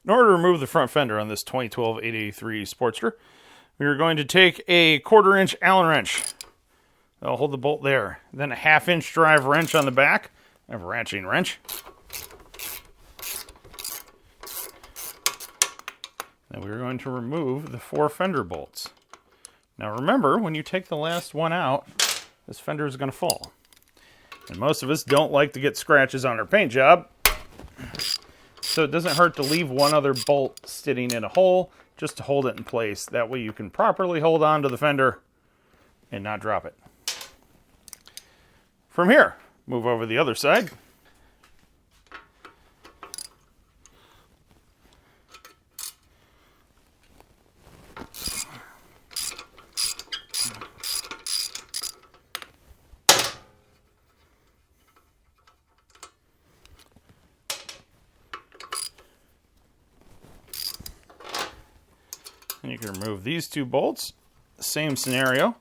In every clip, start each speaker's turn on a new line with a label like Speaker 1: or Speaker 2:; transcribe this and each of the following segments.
Speaker 1: In order to remove the front fender on this 2012 883 Sportster, we are going to take a 1/4 inch Allen wrench. That'll hold the bolt there. Then a 1/2 inch drive wrench on the back. I have a ratcheting wrench. Then we're going to remove the 4 fender bolts. Now remember, when you take the last one out, this fender is going to fall. And most of us don't like to get scratches on our paint job. So it doesn't hurt to leave one other bolt sitting in a hole just to hold it in place. That way you can properly hold on to the fender and not drop it. From here, move over the other side. And you can remove these 2 bolts. Same scenario.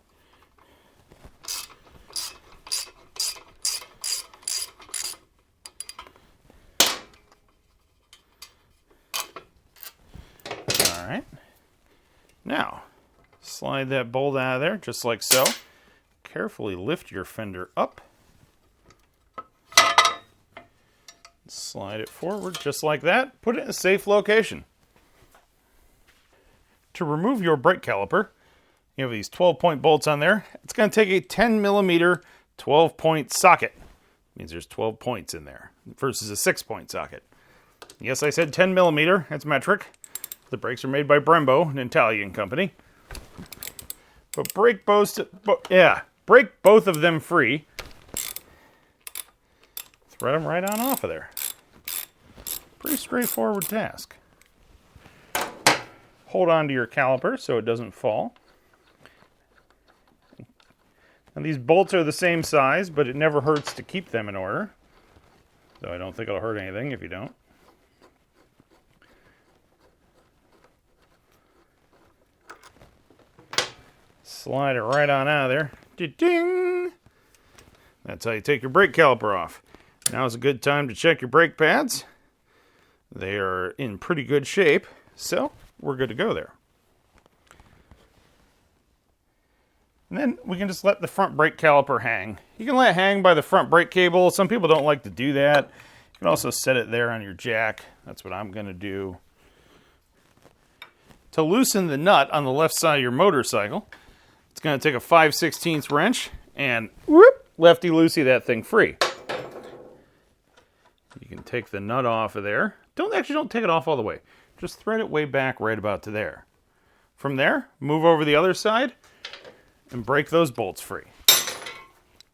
Speaker 1: All right. Now, slide that bolt out of there just like so. Carefully lift your fender up. Slide it forward just like that. Put it in a safe location. To remove your brake caliper, you have these 12-point bolts on there. It's going to take a 10mm 12-point socket. It means there's 12 points in there versus a 6-point socket. Yes, I said 10mm. That's metric. The brakes are made by Brembo, an Italian company. But break both of them free. Thread them right on off of there. Pretty straightforward task. Hold on to your caliper so it doesn't fall. And these bolts are the same size, but it never hurts to keep them in order. So I don't think it'll hurt anything if you don't. Slide it right on out of there. Ding! That's how you take your brake caliper off. Now is a good time to check your brake pads. They are in pretty good shape, so we're good to go there. And then we can just let the front brake caliper hang. You can let it hang by the front brake cable. Some people don't like to do that. You can also set it there on your jack. That's what I'm going to do. To loosen the nut on the left side of your motorcycle, it's going to take a 5/16 wrench and whoop, lefty-loosey that thing free. You can take the nut off of there. Don't take it off all the way. Just thread it way back right about to there. From there, move over the other side and break those bolts free.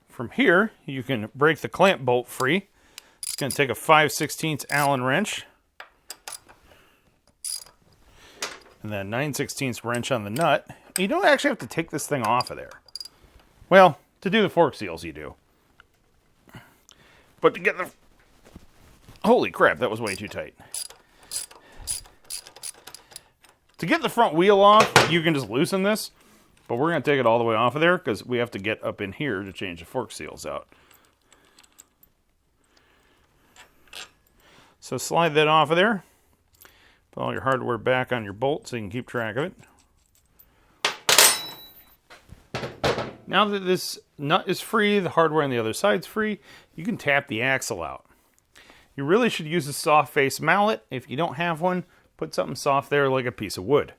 Speaker 1: From here, you can break the clamp bolt free. It's going to take a 5/16 Allen wrench and then 9/16 wrench on the nut. You don't actually have to take this thing off of there. Well, to do the fork seals, you do. But to get the... Holy crap, that was way too tight. To get the front wheel off, you can just loosen this, but we're going to take it all the way off of there because we have to get up in here to change the fork seals out. So slide that off of there. Put all your hardware back on your bolt so you can keep track of it. Now that this nut is free, the hardware on the other side's free, you can tap the axle out. You really should use a soft face mallet. If you don't have one, put something soft there like a piece of wood.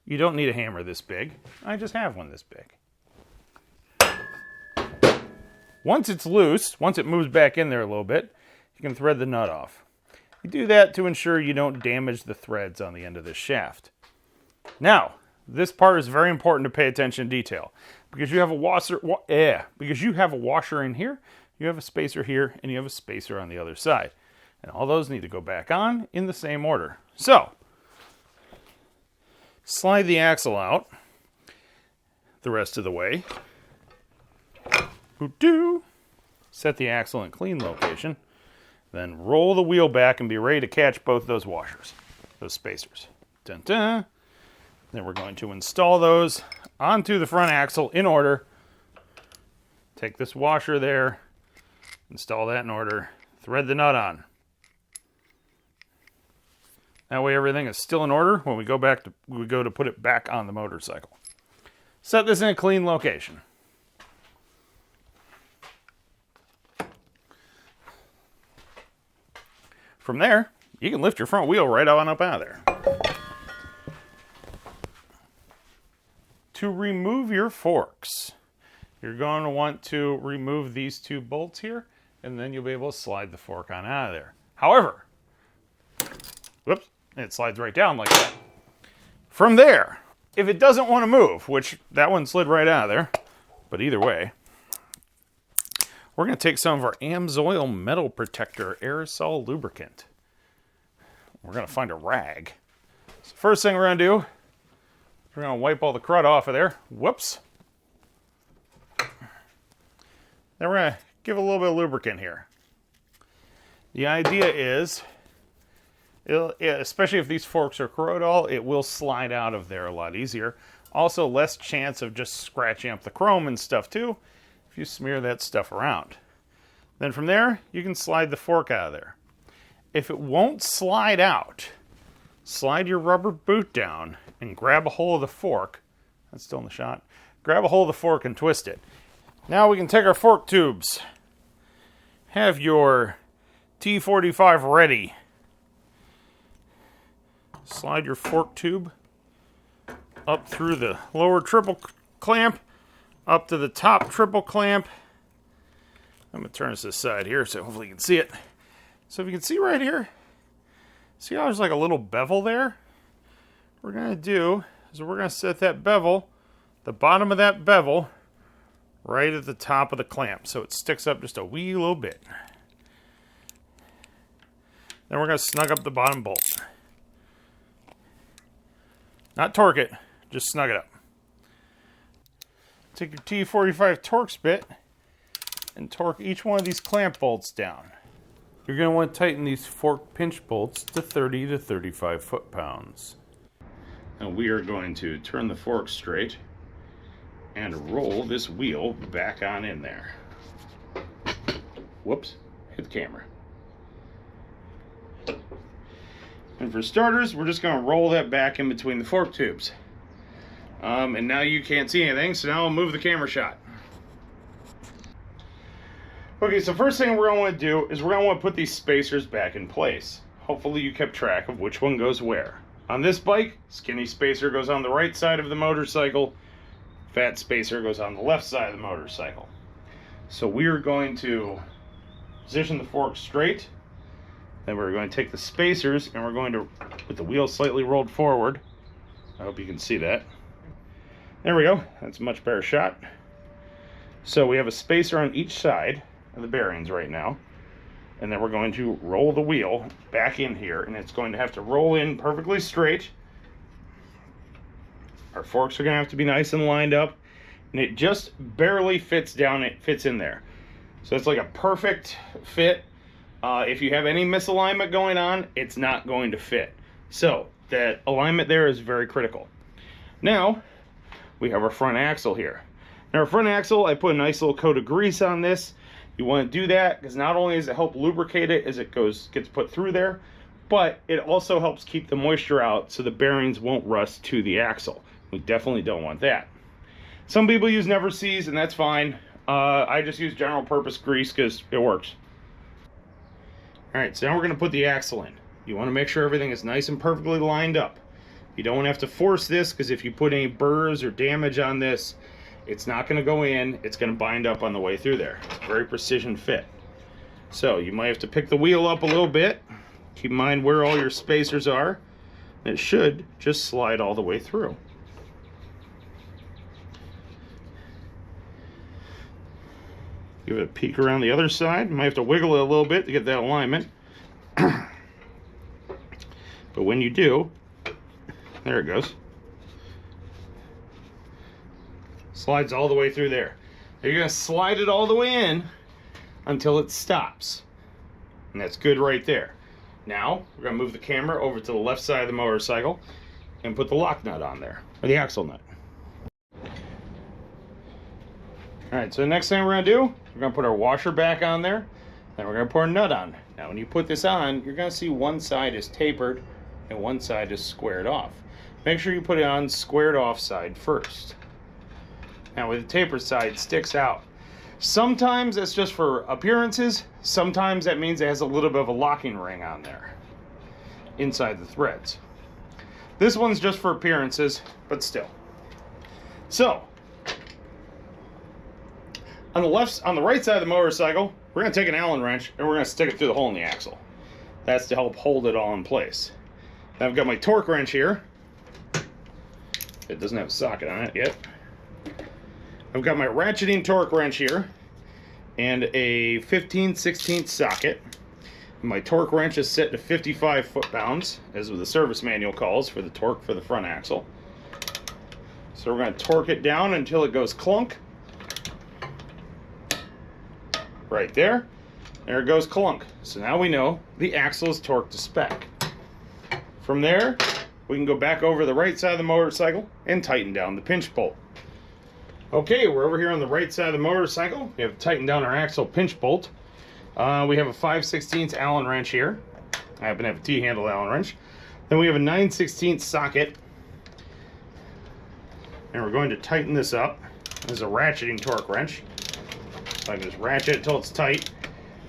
Speaker 1: You don't need a hammer this big. I just have one this big. Once it's loose, once it moves back in there a little bit, you can thread the nut off. You do that to ensure you don't damage the threads on the end of this shaft. Now, this part is very important to pay attention to detail. Because you have a washer in here, you have a spacer here, and you have a spacer on the other side. And all those need to go back on in the same order. So, slide the axle out the rest of the way. Set the axle in clean location. Then roll the wheel back and be ready to catch both those washers, those spacers. Dun dun. Then we're going to install those onto the front axle in order. Take this washer there, install that in order, thread the nut on. That way everything is still in order when we go to put it back on the motorcycle. Set this in a clean location. From there, you can lift your front wheel right on up out of there. To remove your forks, you're going to want to remove these two bolts here, and then you'll be able to slide the fork on out of there. However, whoops, it slides right down like that. From there, if it doesn't want to move, which that one slid right out of there, but either way, we're going to take some of our Amsoil Metal Protector aerosol lubricant. We're going to find a rag. So first thing we're going to do, we're going to wipe all the crud off of there. Whoops. Then we're going to give a little bit of lubricant here. The idea is, especially if these forks are corrodal, it will slide out of there a lot easier. Also, less chance of just scratching up the chrome and stuff too, if you smear that stuff around. Then from there, you can slide the fork out of there. If it won't slide out, slide your rubber boot down and grab a hold of the fork. That's still in the shot. Grab a hold of the fork and twist it. Now we can take our fork tubes. Have your T45 ready. Slide your fork tube up through the lower triple clamp, up to the top triple clamp. I'm going to turn this side here so hopefully you can see it. So if you can see right here, see how there's like a little bevel there? What we're going to do is we're going to set that bevel, the bottom of that bevel, right at the top of the clamp so it sticks up just a wee little bit. Then we're going to snug up the bottom bolt. Not torque it, just snug it up. Take your T45 Torx bit and torque each one of these clamp bolts down. You're going to want to tighten these fork pinch bolts to 30 to 35 foot-pounds. And we are going to turn the fork straight and roll this wheel back on in there. Whoops, hit the camera. And for starters, we're just going to roll that back in between the fork tubes. And now you can't see anything, so now I'll move the camera shot. Okay, so first thing we're going to want to do is we're going to want to put these spacers back in place. Hopefully you kept track of which one goes where. On this bike, skinny spacer goes on the right side of the motorcycle, fat spacer goes on the left side of the motorcycle. So we are going to position the fork straight, then we're going to take the spacers and we're going to, with the wheel slightly rolled forward, I hope you can see that. There we go, that's a much better shot. So we have a spacer on each side of the bearings right now, and then we're going to roll the wheel back in here, and it's going to have to roll in perfectly straight. Our forks are going to have to be nice and lined up, and it just barely fits down, it fits in there. So it's like a perfect fit. If you have any misalignment going on, it's not going to fit. So that alignment there is very critical. Now we have our front axle here. Now our front axle, I put a nice little coat of grease on this. You want to do that because not only does it help lubricate it as it gets put through there, but it also helps keep the moisture out so the bearings won't rust to the axle. We definitely don't want that. Some people use Never Seas, and that's fine. I just use general purpose grease because it works. Alright, so now we're going to put the axle in. You want to make sure everything is nice and perfectly lined up. You don't have to force this because if you put any burrs or damage on this, it's not going to go in, it's going to bind up on the way through there. It's a very precision fit. So you might have to pick the wheel up a little bit. Keep in mind where all your spacers are. It should just slide all the way through. Give it a peek around the other side. You might have to wiggle it a little bit to get that alignment. But when you do, there it goes. Slides all the way through there. You're going to slide it all the way in until it stops. And that's good right there. Now, we're going to move the camera over to the left side of the motorcycle and put the lock nut on there, or the axle nut. Alright, so the next thing we're going to do, we're going to put our washer back on there, then we're going to put a nut on. Now when you put this on, you're going to see one side is tapered and one side is squared off. Make sure you put it on squared off side first. Now with the tapered side, it sticks out. Sometimes that's just for appearances. Sometimes that means it has a little bit of a locking ring on there inside the threads. This one's just for appearances, but still. So on the right side of the motorcycle, we're going to take an Allen wrench and we're going to stick it through the hole in the axle. That's to help hold it all in place. Now I've got my torque wrench here. It doesn't have a socket on it yet. I've got my ratcheting torque wrench here and a 15/16 socket. My torque wrench is set to 55 foot-pounds, as the service manual calls for the torque for the front axle. So we're going to torque it down until it goes clunk. Right there. There it goes clunk. So now we know the axle is torqued to spec. From there, we can go back over the right side of the motorcycle and tighten down the pinch bolt. Okay, we're over here on the right side of the motorcycle. We have tightened down our axle pinch bolt. We have a 5/16 Allen wrench here. I happen to have a T-handle Allen wrench. Then we have a 9/16 socket. And we're going to tighten this up. This is a ratcheting torque wrench. So I can just ratchet it until it's tight.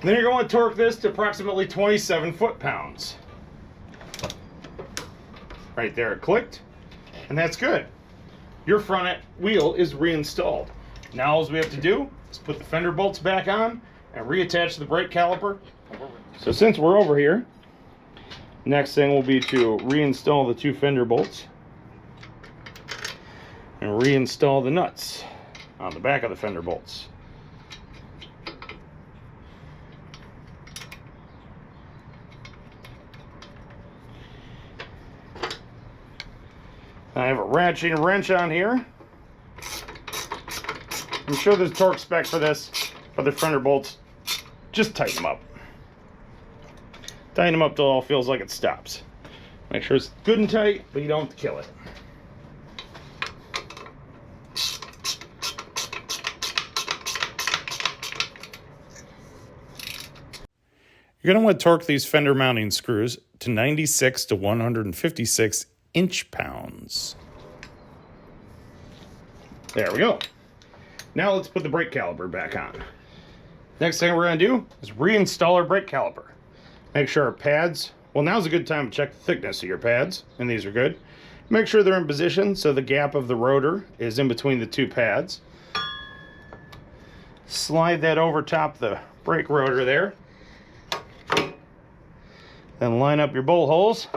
Speaker 1: And then you're going to torque this to approximately 27 foot-pounds. Right there it clicked. And that's good. Your front wheel is reinstalled. Now all we have to do is put the fender bolts back on and reattach the brake caliper. So since we're over here, next thing will be to reinstall the two fender bolts and reinstall the nuts on the back of the fender bolts. I have a ratcheting wrench on here. I'm sure there's a torque spec for this, but the fender bolts, just tighten them up. Tighten them up till it all feels like it stops. Make sure it's good and tight, but you don't have to kill it. You're going to want to torque these fender mounting screws to 96 to 156 inch-pounds. There we go. Now let's put the brake caliper back on. Next thing we're going to do is reinstall our brake caliper. Make sure our pads, well, now's a good time to check the thickness of your pads, and these are good. Make sure they're in position so the gap of the rotor is in between the two pads. Slide that over top the brake rotor there. Then line up your bolt holes.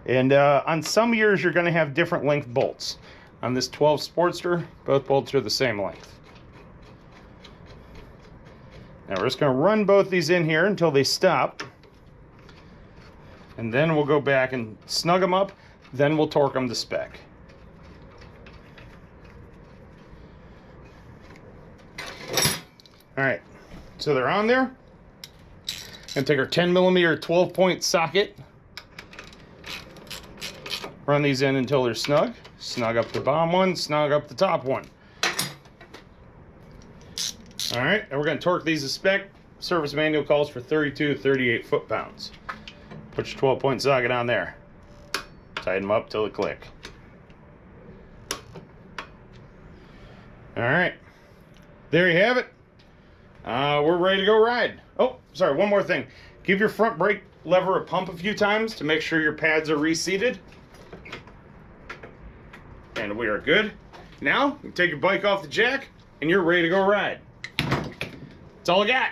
Speaker 1: And on some years, you're going to have different length bolts. On this 12 Sportster, both bolts are the same length. Now we're just going to run both these in here until they stop. And then we'll go back and snug them up. Then we'll torque them to spec. All right, so they're on there. And take our 10mm 12-point socket. Run these in until they're snug. Snug up the bottom one, snug up the top one. All right, and we're going to torque these to spec. Service manual calls for 32 to 38 foot-pounds. Put your 12-point socket on there. Tighten them up till they click. All right, there you have it. We're ready to go ride. Oh, sorry, one more thing. Give your front brake lever a pump a few times to make sure your pads are reseated. And we are good. Now, you can take your bike off the jack, and you're ready to go ride. That's all I got.